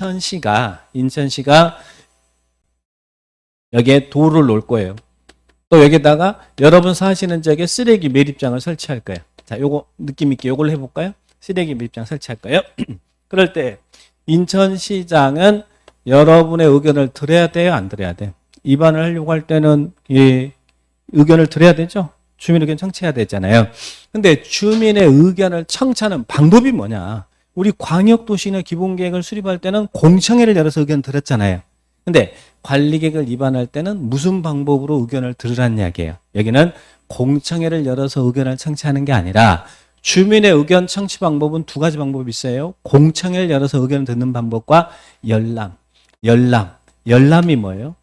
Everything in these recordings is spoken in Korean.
인천시가 여기에 도로를 놓을 거예요. 또 여기다가 여러분 사시는 지역에 쓰레기 매립장을 설치할 거예요. 자, 요거 느낌 있게 요걸 해볼까요? 쓰레기 매립장 설치할 거예요. 그럴 때 인천시장은 여러분의 의견을 들어야 돼요, 안 들어야 돼요? 입안을 하려고 할 때는 이 의견을 들어야 되죠. 주민 의견 청취해야 되잖아요. 근데 주민의 의견을 청취하는 방법이 뭐냐? 우리 광역도시나 기본계획을 수립할 때는 공청회를 열어서 의견 들었잖아요. 근데 관리계획을 입안할 때는 무슨 방법으로 의견을 들으라는 이야기예요. 여기는 공청회를 열어서 의견을 청취하는 게 아니라 주민의 의견 청취 방법은 두 가지 방법이 있어요. 공청회를 열어서 의견을 듣는 방법과 열람이 뭐예요?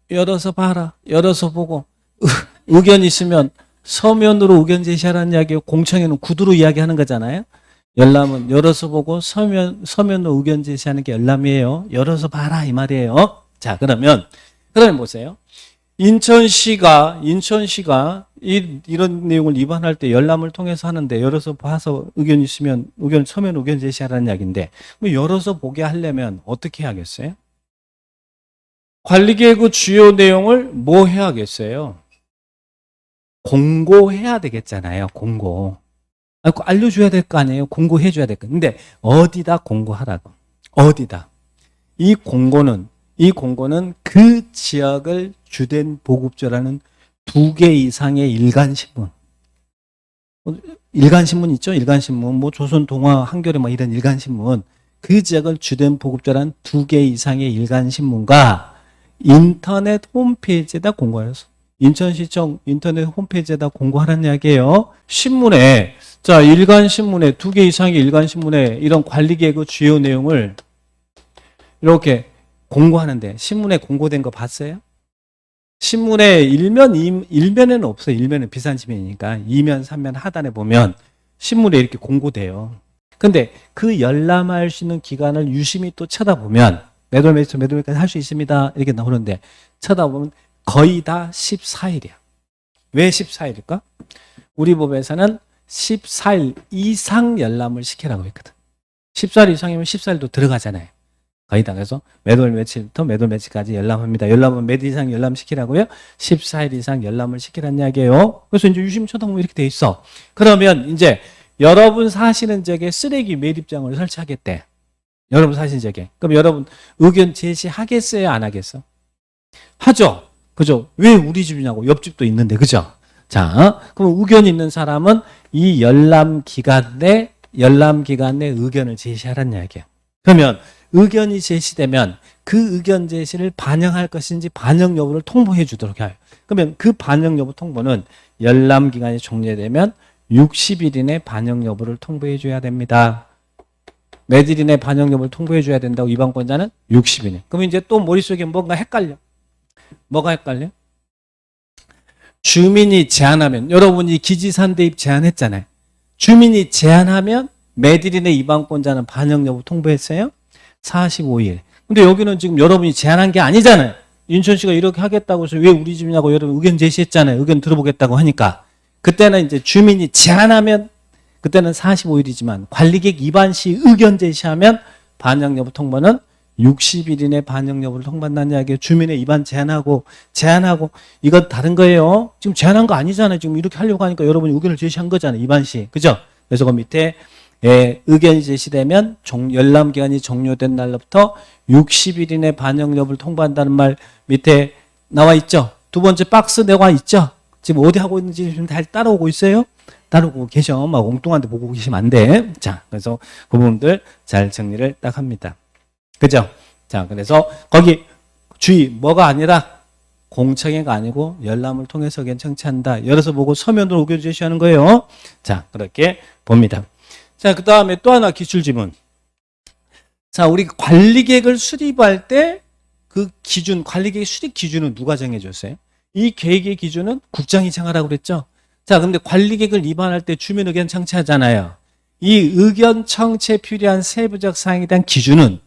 열어서 봐라. 열어서 보고 의견 있으면 서면으로 의견 제시하라는 이야기예요. 공청회는 구두로 이야기하는 거잖아요. 열람은 열어서 보고 서면으로 의견 제시하는 게 열람이에요. 열어서 봐라 이 말이에요. 자, 그러면 보세요. 인천시가 이런 내용을 위반할 때 열람을 통해서 하는데 열어서 봐서 의견 있으면 서면 의견 제시하라는 이야기인데 뭐 열어서 보게 하려면 어떻게 해야겠어요? 관리계획의 주요 내용을 뭐 해야겠어요? 공고해야 되겠잖아요. 공고. 알려줘야 될 거 아니에요. 공고해줘야 될 거. 근데 어디다 공고하라고? 어디다? 이 공고는 그 지역을 주된 보급조라는 2개 이상의 일간신문. 일간신문 있죠? 일간신문. 뭐 조선, 동화, 한겨레 뭐 이런 일간신문. 그 지역을 주된 보급조라는 2개 이상의 일간신문과 인터넷 홈페이지에다 공고해서 인천시청 인터넷 홈페이지에다 공고하라는 이야기예요. 신문에 일간신문에 2개 이상의 일간신문에 이런 관리계획의 주요 내용을 이렇게 공고하는데 신문에 공고된 거 봤어요? 신문에 일면에는 없어요. 일면은 비싼 지면이니까 2면, 3면 하단에 보면 신문에 이렇게 공고돼요. 근데 그 열람할 수 있는 기간을 유심히 또 쳐다보면 매도매수까지 할 수 있습니다. 이렇게 나오는데 쳐다보면 거의 다 14일이야. 왜 14일일까? 우리 법에서는 14일 이상 열람을 시키라고 했거든. 14일 이상이면 14일도 들어가잖아요. 거의 다. 그래서 매도일 며칠부터 매도일 며칠까지 열람합니다. 열람은 몇 일 이상 열람시키라고요? 14일 이상 열람을 시키라는 이야기예요. 그래서 이제 유심 쳐다보면 이렇게 돼 있어. 그러면 이제 여러분 사시는 지역에 쓰레기 매립장을 설치하겠대. 여러분 사시는 지역에. 그럼 여러분 의견 제시하겠어요? 안 하겠어? 하죠. 그죠? 왜 우리 집이냐고. 옆집도 있는데. 그죠? 자, 그럼 의견 있는 사람은 이 열람 기간 내 의견을 제시하라는 이야기예요. 그러면 의견이 제시되면 그 의견 제시를 반영할 것인지 반영 여부를 통보해 주도록 해요. 그러면 그 반영 여부 통보는 열람 기간이 종료되면 60일 이내 반영 여부를 통보해 줘야 됩니다. 몇 일 이내 반영 여부를 통보해 줘야 된다고 위반권자는 60일. 그럼 이제 또 머릿속에 뭔가 헷갈려. 뭐가 헷갈려? 주민이 제안하면, 여러분이 기지산 대입 제안했잖아요. 주민이 제안하면 몇 일 이내 위반권자는 반영 여부 통보했어요? 45일. 근데 여기는 지금 여러분이 제안한 게 아니잖아요. 인천시가 이렇게 하겠다고 해서 왜 우리 집이냐고 여러분 의견 제시했잖아요. 의견 들어보겠다고 하니까. 그때는 이제 주민이 제안하면 그때는 45일이지만 관리계획 위반 시 의견 제시하면 반영 여부 통보는 60일 이내 반영 여부를 통보한다는 이야기예요. 주민의 위반 제안하고 이건 다른 거예요. 지금 제안한 거 아니잖아요. 지금 이렇게 하려고 하니까 여러분이 의견을 제시한 거잖아요. 위반 시. 그죠? 그래서 그 밑에 의견이 제시되면 열람 기간이 종료된 날로부터 60일 이내 반영 여부를 통보한다는 말 밑에 나와 있죠. 두 번째 박스 내와 있죠. 지금 어디 하고 있는지 지금 잘 따라오고 있어요? 따라오고 계셔. 막 엉뚱한 데 보고 계시면 안 돼. 자, 그래서 그 부분들 잘 정리를 딱 합니다. 그죠? 자, 그래서 거기 주의, 뭐가 아니라 공청회가 아니고 열람을 통해서 의견 청취한다. 열어서 보고 서면으로 의견 제시하는 거예요. 자, 그렇게 봅니다. 자, 그 다음에 또 하나 기출지문. 자, 우리 관리계획을 수립할 때 그 기준, 관리계획 수립 기준은 누가 정해줬어요? 이 계획의 기준은 국장이 정하라고 그랬죠? 자, 근데 관리계획을 위반할 때 주민 의견 청취하잖아요. 이 의견 청취에 필요한 세부적 사항에 대한 기준은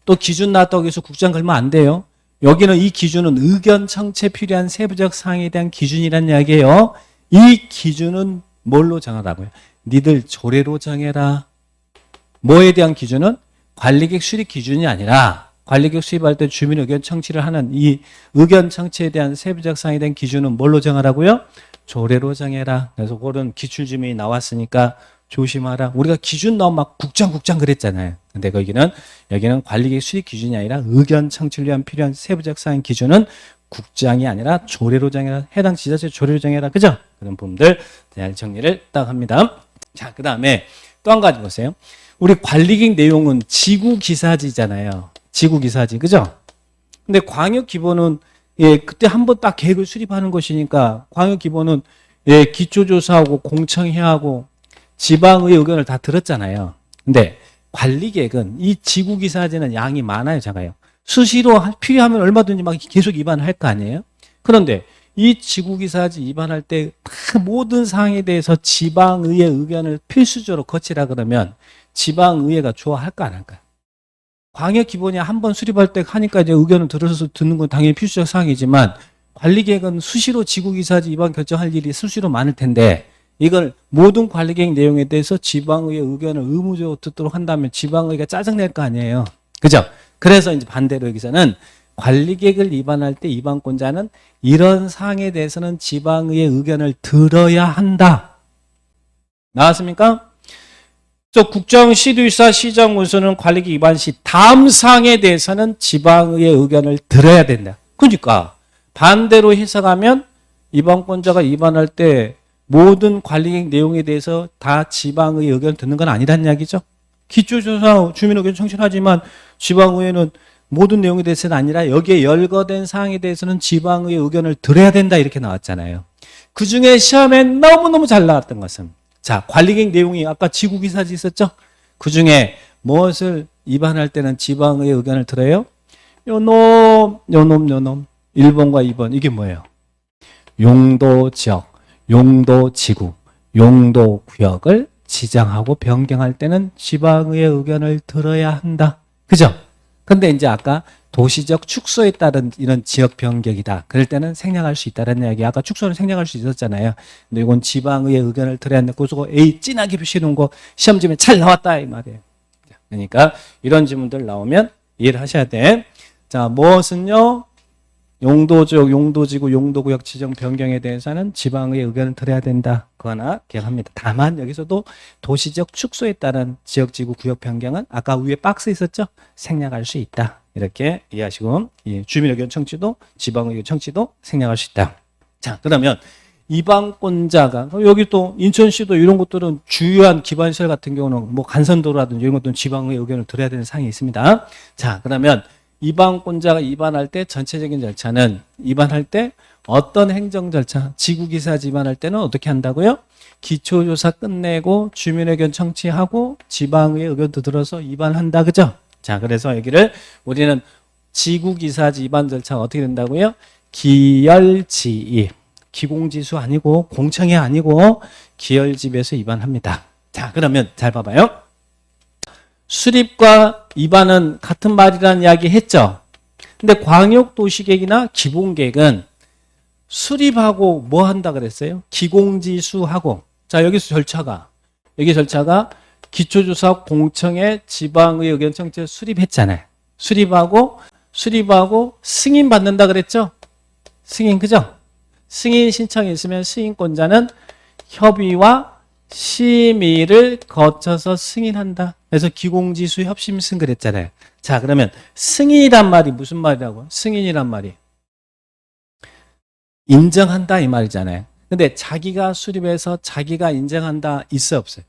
또 기준 나왔다고 해서 국장 걸면 안 돼요. 여기는 이 기준은 의견 청취에 필요한 세부적 사항에 대한 기준이란 이야기예요. 이 기준은 뭘로 정하라고요? 니들 조례로 정해라. 뭐에 대한 기준은? 관리객 수립 기준이 아니라 관리객 수립할 때 주민 의견 청취를 하는 이 의견 청취에 대한 세부적 사항에 대한 기준은 뭘로 정하라고요? 조례로 정해라. 그래서 그런 기출지문이 나왔으니까 조심하라. 우리가 기준 나오면 막 국장 그랬잖아요. 근데 여기는 관리객 수립 기준이 아니라 의견 청취를 위한 필요한 세부적 사항 기준은 국장이 아니라 조례로 정해라. 해당 지자체 조례로 정해라. 그죠? 그런 부분들 대한 정리를 딱 합니다. 자, 그 다음에 또 한 가지 보세요. 우리 관리객 내용은 지구기사지잖아요. 지구기사지. 그죠? 근데 광역기본은 예, 그때 한번 딱 계획을 수립하는 것이니까 광역기본은 예, 기초조사하고 공청회하고 하고 지방의 의견을 다 들었잖아요. 근데 관리객은 이 지구기사지는 양이 많아요, 작아요. 수시로 필요하면 얼마든지 막 계속 입안을 할 거 아니에요? 그런데 이 지구기사지 입안할 때 모든 사항에 대해서 지방의회 의견을 필수적으로 거치라 그러면 지방의회가 좋아할까 안 할까요? 광역기본이 한번 수립할 때 하니까 이제 의견을 들어서 듣는 건 당연히 필수적 사항이지만 관리계획은 수시로 지구기사지 입안 결정할 일이 수시로 많을 텐데 이걸 모든 관리계획 내용에 대해서 지방의회 의견을 의무적으로 듣도록 한다면 지방의회가 짜증낼 거 아니에요. 그죠? 그래서 이제 반대로 여기서는 관리계획을 입안할 때 입안권자는 이런 사항에 대해서는 지방의회 의견을 들어야 한다. 나왔습니까? 또 국정, 시도지사, 시장, 군수는 관리계획 입안 시 다음 사항에 대해서는 지방의회 의견을 들어야 된다. 그러니까 반대로 해석하면 입안권자가 입안할 때 모든 관리계획 내용에 대해서 다 지방의회 의견을 듣는 건 아니라는 이야기죠. 기초조사, 주민의견 청취하지만 지방의회는 모든 내용에 대해서는 아니라 여기에 열거된 사항에 대해서는 지방의회 의견을 들어야 된다 이렇게 나왔잖아요. 그중에 시험에 너무너무 잘 나왔던 것은 자, 관리계획 내용이 아까 지구기사지 있었죠? 그중에 무엇을 입안할 때는 지방의회 의견을 들어요? 요놈 1번과 2번 이게 뭐예요? 용도지역, 용도지구, 용도구역을 지정하고 변경할 때는 지방의회 의견을 들어야 한다. 그죠? 근데 이제 아까 도시적 축소에 따른 이런 지역 변경이다. 그럴 때는 생략할 수 있다는 이야기. 아까 축소는 생략할 수 있었잖아요. 근데 이건 지방의회 의견을 들어야 한다. 그래서 A 진하게 표시해 놓은 거 시험지면 잘 나왔다 이 말이에요. 그러니까 이런 질문들 나오면 이해를 하셔야 돼. 자, 무엇은요? 용도지역, 용도지구, 용도구역 지정 변경에 대해서는 지방의회 의견을 들어야 된다. 그거 하나 기억합니다. 다만 여기서도 도시적 축소에 따른 지역지구 구역 변경은 아까 위에 박스 있었죠? 생략할 수 있다. 이렇게 이해하시고 주민의견 청취도 지방의견 청취도 생략할 수 있다. 자, 그러면 입안권자가 여기 또 인천시도 이런 것들은 주요한 기반시설 같은 경우는 뭐 간선도로라든지 이런 것들은 지방의회 의견을 들어야 되는 사항이 있습니다. 자, 그러면 입안권자가 입안할 때 전체적인 절차는 입안할 때 어떤 행정 절차, 지구기사지 입안할 때는 어떻게 한다고요? 기초조사 끝내고 주민의견 청취하고 지방의회 의견도 들어서 입안한다. 그죠? 자, 그래서 여기를 우리는 지구기사지 입안 절차가 어떻게 된다고요? 기열지입. 기공지수 아니고 공청회 아니고 기열지입에서 입안합니다. 자, 그러면 잘 봐봐요. 수립과 입안은 같은 말이라는 이야기 했죠. 근데 광역도시계획이나 기본계획은 수립하고 뭐 한다 그랬어요? 기공지수하고. 자, 여기서 여기 절차가 기초조사 공청회 지방의회 의견 청취 수립했잖아요. 수립하고 승인 받는다 그랬죠? 승인, 그죠? 승인 신청이 있으면 승인권자는 협의와 심의를 거쳐서 승인한다. 그래서 기공지수 협심승 그랬잖아요. 자, 그러면 승인이란 말이 무슨 말이라고? 승인이란 말이 인정한다 이 말이잖아요. 근데 자기가 수립해서 자기가 인정한다 있어요, 없어요?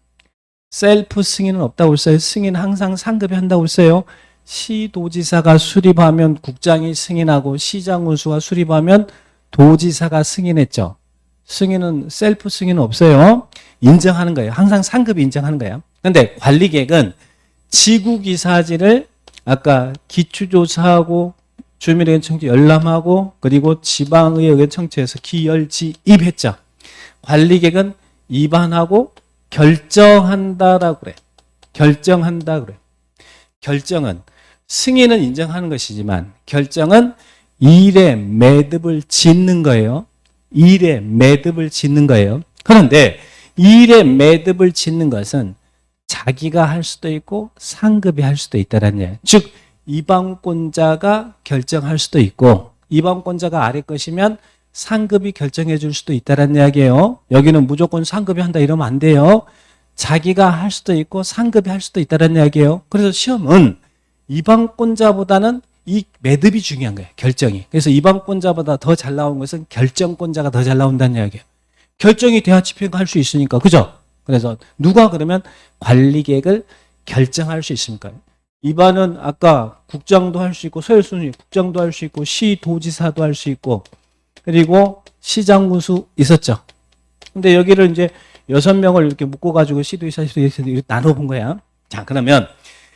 셀프 승인은 없다고 했어요. 승인 항상 상급이 한다고 했어요. 시도지사가 수립하면 국장이 승인하고 시장 군수가 수립하면 도지사가 승인했죠. 승인은 셀프 승인은 없어요. 인정하는 거예요. 항상 상급이 인정하는 거예요. 그런데 관리계획은 지구기사지를 아까 기초조사하고 주민의견 청취 열람하고 그리고 지방의회 의견 청취해서 기열지입했죠. 관리계획은 입안하고 결정한다라고 그래. 결정한다 그래. 결정은 승인은 인정하는 것이지만 결정은 일의 매듭을 짓는 거예요. 일의 매듭을 짓는 거예요. 그런데 일의 매듭을 짓는 것은 자기가 할 수도 있고 상급이 할 수도 있다는 얘기예요. 즉 이방권자가 결정할 수도 있고 이방권자가 아래 것이면 상급이 결정해 줄 수도 있다는 이야기예요. 여기는 무조건 상급이 한다 이러면 안 돼요. 자기가 할 수도 있고 상급이 할 수도 있다는 이야기예요. 그래서 시험은 이방권자보다는 이 매듭이 중요한 거예요. 결정이. 그래서 이방권자보다 더 잘 나온 것은 결정권자가 더 잘 나온다는 이야기예요. 결정이 돼야 집행할 수 있으니까. 그죠? 그래서 누가 그러면 관리계획을 결정할 수 있습니까? 이반은 아까 국장도 할 수 있고 서열순위 국장도 할 수 있고 시도지사도 할 수 있고 그리고 시장군수 있었죠. 근데 여기를 이제 6명을 이렇게 묶어가지고 시도지사 이렇게 나눠본 거야. 자, 그러면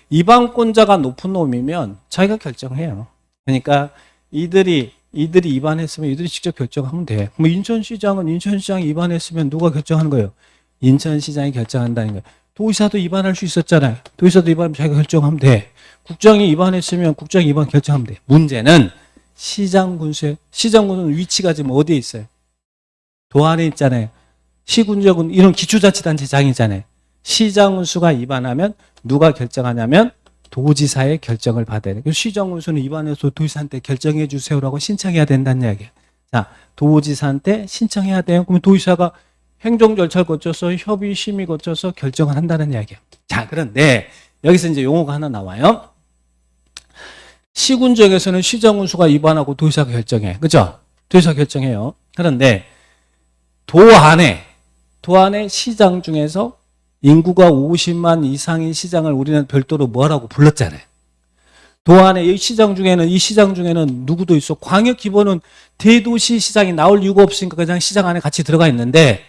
이반권자가 높은 놈이면 자기가 결정해요. 그러니까 이들이 입안했으면 이들이 직접 결정하면 돼. 뭐 인천시장은 인천시장이 입안했으면 누가 결정하는 거예요? 인천시장이 결정한다는 거예요. 도지사도 입안할 수 있었잖아요. 도지사도 입안하면 자기가 결정하면 돼. 국장이 입안했으면 국장이 입안 결정하면 돼. 문제는 시장군수예요. 시장군수는 위치가 지금 어디에 있어요? 도안에 있잖아요. 시군적은 이런 기초자치단체장이잖아요. 시장군수가 입안하면 누가 결정하냐면 도지사의 결정을 받아야 돼요. 시장군수는 입안해서 도지사한테 결정해 주세요라고 신청해야 된다는 이야기예요. 자, 도지사한테 신청해야 돼요. 그러면 도지사가 행정 절차를 거쳐서 협의 심의 거쳐서 결정을 한다는 이야기예요. 자, 그런데 여기서 이제 용어가 하나 나와요. 시군적에서는 시장군수가 입안하고 도지사가 결정해. 그죠? 도지사가 결정해요. 그런데 도안에 시장 중에서 인구가 50만 이상인 시장을 우리는 별도로 뭐라고 불렀잖아요. 도안에 이 시장 중에는 누구도 있어. 광역기본은 대도시 시장이 나올 이유가 없으니까 그냥 시장 안에 같이 들어가 있는데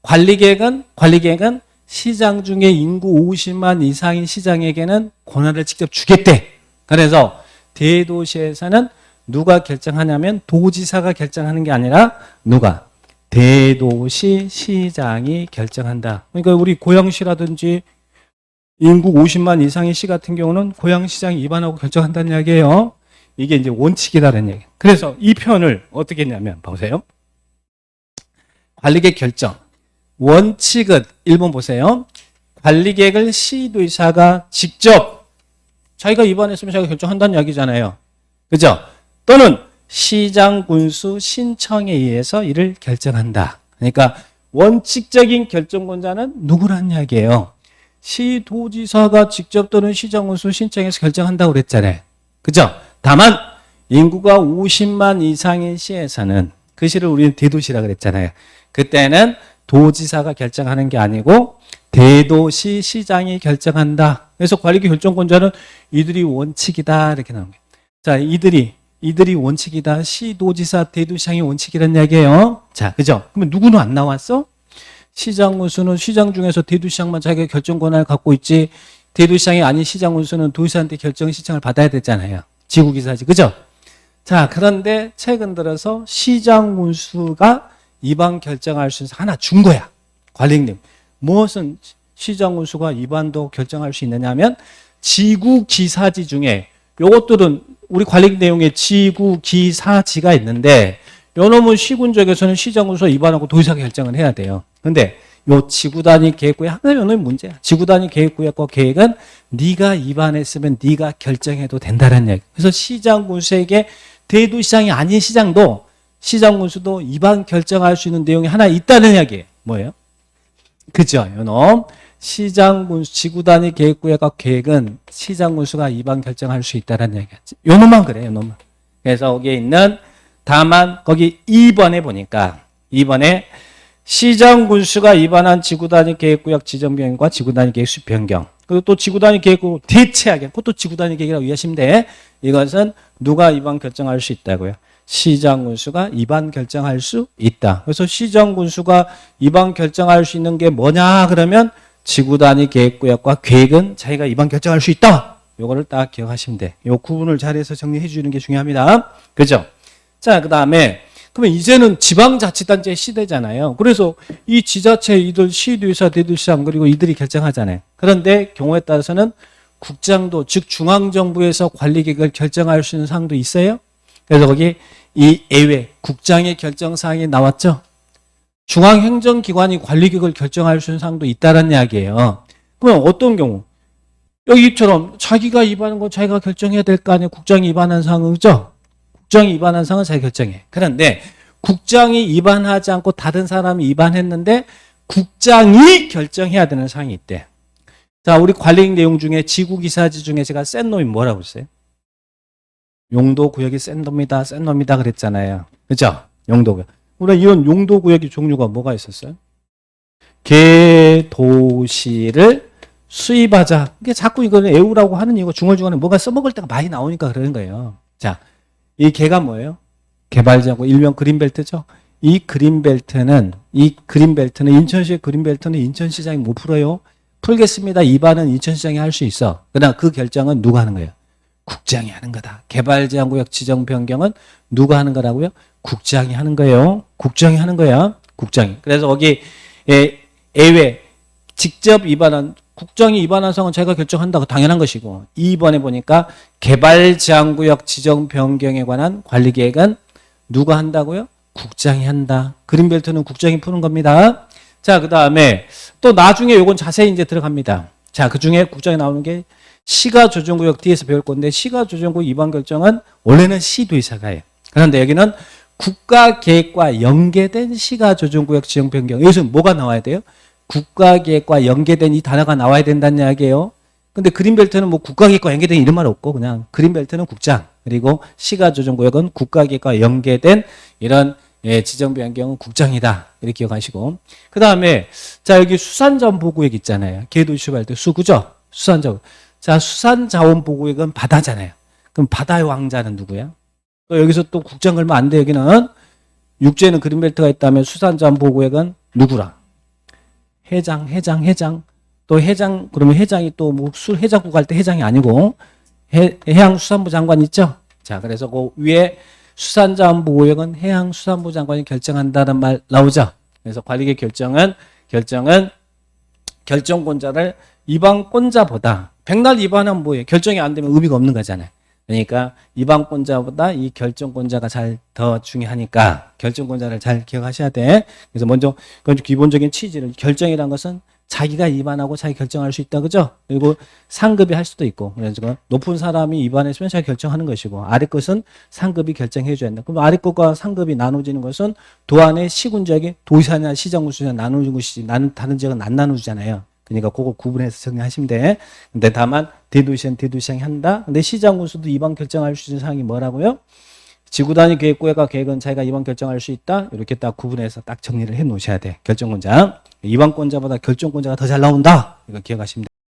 관리계획은 시장 중에 인구 50만 이상인 시장에게는 권한을 직접 주겠대. 그래서 대도시에서는 누가 결정하냐면 도지사가 결정하는 게 아니라 누가? 대도시 시장이 결정한다. 그러니까 우리 고양시라든지 인구 50만 이상의 시 같은 경우는 고양시장이 입안하고 결정한다는 이야기예요. 이게 이제 원칙이라는 얘기예요. 그래서 이 표현을 어떻게 했냐면 보세요. 관리계획 결정. 원칙은 1번 보세요. 관리계획을 시도지사가 직접 자기가 입안했으면 자기가 결정한다는 이야기잖아요. 그죠? 또는 시장군수 신청에 의해서 이를 결정한다. 그러니까 원칙적인 결정권자는 누구란 이야기예요? 시도지사가 직접 또는 시장군수 신청해서 결정한다고 그랬잖아요. 그죠? 다만 인구가 50만 이상인 시에서는 그 시를 우리는 대도시라 그랬잖아요. 그때는 도지사가 결정하는 게 아니고 대도시 시장이 결정한다. 그래서 관리계 결정권자는 이들이 원칙이다 이렇게 나온 거예요. 자, 이들이 원칙이다. 시도지사 대도시장이 원칙이라는 이야기예요. 자, 그죠? 그러면 누구는 안 나왔어? 시장군수는 시장 중에서 대도시장만 자기가 결정 권한을 갖고 있지. 대도시장이 아닌 시장군수는 도지사한테 결정 신청을 받아야 되잖아요. 지구기사지, 그죠? 자, 그런데 최근 들어서 시장군수가 입안 결정할 수 있는 하나 준 거야. 관리님. 무엇은 시장군수가 입안도 결정할 수 있느냐면 지구기사지 중에 요것들은 우리 관리 내용에 지구기사지가 있는데 요 놈은 시군적에서는 시장군수가 입안하고 도지사가 결정을 해야 돼요. 근데 요 지구단위 계획구역 항상 요 놈이 문제야. 지구단위 계획구역과 계획은 네가 입안했으면 네가 결정해도 된다는 얘기. 그래서 시장군수에게 대도시장이 아닌 시장도 시장군수도 입안 결정할 수 있는 내용이 하나 있다는 이야기예요. 뭐예요? 그죠? 요 놈. 시장군수, 지구단위 계획구역과 계획은 시장군수가 입안 결정할 수 있다는 얘기야. 요 놈만 그래요, 요 놈만. 그래서 거기에 있는 다만 거기 2번에 보니까 2번에 시장군수가 입안한 지구단위 계획구역 지정 변경과 지구단위 계획 수립 변경. 그리고 또 지구단위 계획구 대체하게 그것도 지구단위 계획이라고 이해하시면 돼. 이것은 누가 입안 결정할 수 있다고요? 시장군수가 입안 결정할 수 있다. 그래서 시장군수가 입안 결정할 수 있는 게 뭐냐 그러면 지구단위 계획구역과 계획은 자기가 입안 결정할 수 있다. 요거를 딱 기억하시면 돼. 요 구분을 잘해서 정리해 주는 게 중요합니다. 그죠? 자, 그 다음에 그러면 이제는 지방자치단체 시대잖아요. 그래서 이 지자체 이들 시도지사, 대도시장 그리고 이들이 결정하잖아요. 그런데 경우에 따라서는 국장도 즉 중앙정부에서 관리계획을 결정할 수 있는 사항도 있어요. 그래서 거기 이 예외 국장의 결정사항이 나왔죠. 중앙행정기관이 관리계획을 결정할 수 있는 사항도 있다는 이야기예요. 그럼 어떤 경우? 여기처럼 자기가 입안한 거 자기가 결정해야 될 거 아니에요. 국장이 입안한 사항은, 그죠? 국장이 입안한 사항은 자기가 결정해. 그런데 국장이 입안하지 않고 다른 사람이 입안했는데 국장이 결정해야 되는 사항이 있대. 자, 우리 관리익 내용 중에 지구기사지 중에 제가 센 놈이 뭐라고 했어요? 용도구역이 센 놈이다, 센 놈이다 그랬잖아요. 그죠? 용도구역. 우리 이런 용도구역의 종류가 뭐가 있었어요? 개도시를 수입하자. 이게 자꾸 이거는 애우라고 하는 이유가 중얼중얼에 뭐가 써먹을 때가 많이 나오니까 그러는 거예요. 자, 이 개가 뭐예요? 개발자고 일명 그린벨트죠. 이 그린벨트는 인천시의 그린벨트는 인천시장이 못 풀어요. 풀겠습니다. 입안은 인천시장이 할 수 있어. 그러나 그 결정은 누가 하는 거예요? 국장이 하는 거다. 개발제한구역 지정 변경은 누가 하는 거라고요? 국장이 하는 거예요. 국장이 하는 거야. 국장이. 그래서 거기 예외 직접 입안한 국장이 입안한 사항은 제가 결정한다고 당연한 것이고 2번에 보니까 개발제한구역 지정 변경에 관한 관리계획은 누가 한다고요? 국장이 한다. 그린벨트는 국장이 푸는 겁니다. 자, 그 다음에 또 나중에 요건 자세히 이제 들어갑니다. 자, 그 중에 국장이 나오는 게 시가조정구역 뒤에서 배울 건데 시가조정구역 입안 결정은 원래는 시도의사가 해요. 그런데 여기는 국가계획과 연계된 시가조정구역 지정 변경. 여기서 뭐가 나와야 돼요? 국가계획과 연계된 이 단어가 나와야 된다는 이야기예요. 근데 그린벨트는 뭐 국가계획과 연계된 이런 말 없고 그냥 그린벨트는 국장, 그리고 시가조정구역은 국가계획과 연계된 이런 지정 변경은 국장이다. 이렇게 기억하시고. 그 다음에 자, 여기 수산자원보호구역 있잖아요. 계도시할 때 수구죠? 수산자원. 자, 수산자원보호구역은 바다잖아요. 그럼 바다의 왕자는 누구야? 또 여기서 또 국장 걸면 안 돼. 여기는 육지에는 그린벨트가 있다면 수산자원보호구역은 누구라? 해장. 또 해장, 그러면 해장이 또 뭐 술 해장국 갈 때 해장이 아니고 해양수산부 장관 있죠? 자, 그래서 그 위에 수산자원보호구역은 해양수산부 장관이 결정한다는 말 나오죠? 그래서 관리계 결정권자를 입안권자보다 백날 입안하면 뭐예요? 결정이 안 되면 의미가 없는 거잖아요. 그러니까 입안권자보다 이 결정권자가 더 중요하니까 결정권자를 잘 기억하셔야 돼. 그래서 먼저 기본적인 취지를 결정이라는 것은 자기가 입안하고 자기 결정할 수 있다. 그죠? 그리고 상급이 할 수도 있고. 그래서 높은 사람이 입안했으면 자기 결정하는 것이고 아래 것은 상급이 결정해 줘야 된다. 그럼 아래 것과 상급이 나눠지는 것은 도안의 시군지역이 도시나 시정구수냐 나누는 것이지 다른 지역은 안 나누잖아요. 그러니까 그거 구분해서 정리하시면 돼. 근데 다만 대도시는 대도시장이 한다. 근데 시장군수도 입안 결정할 수 있는 사항이 뭐라고요? 지구단위 계획구역과 계획은 자기가 입안 결정할 수 있다. 이렇게 딱 구분해서 딱 정리를 해 놓으셔야 돼. 결정권자. 입안권자보다 결정권자가 더 잘 나온다. 이거 기억하시면 돼.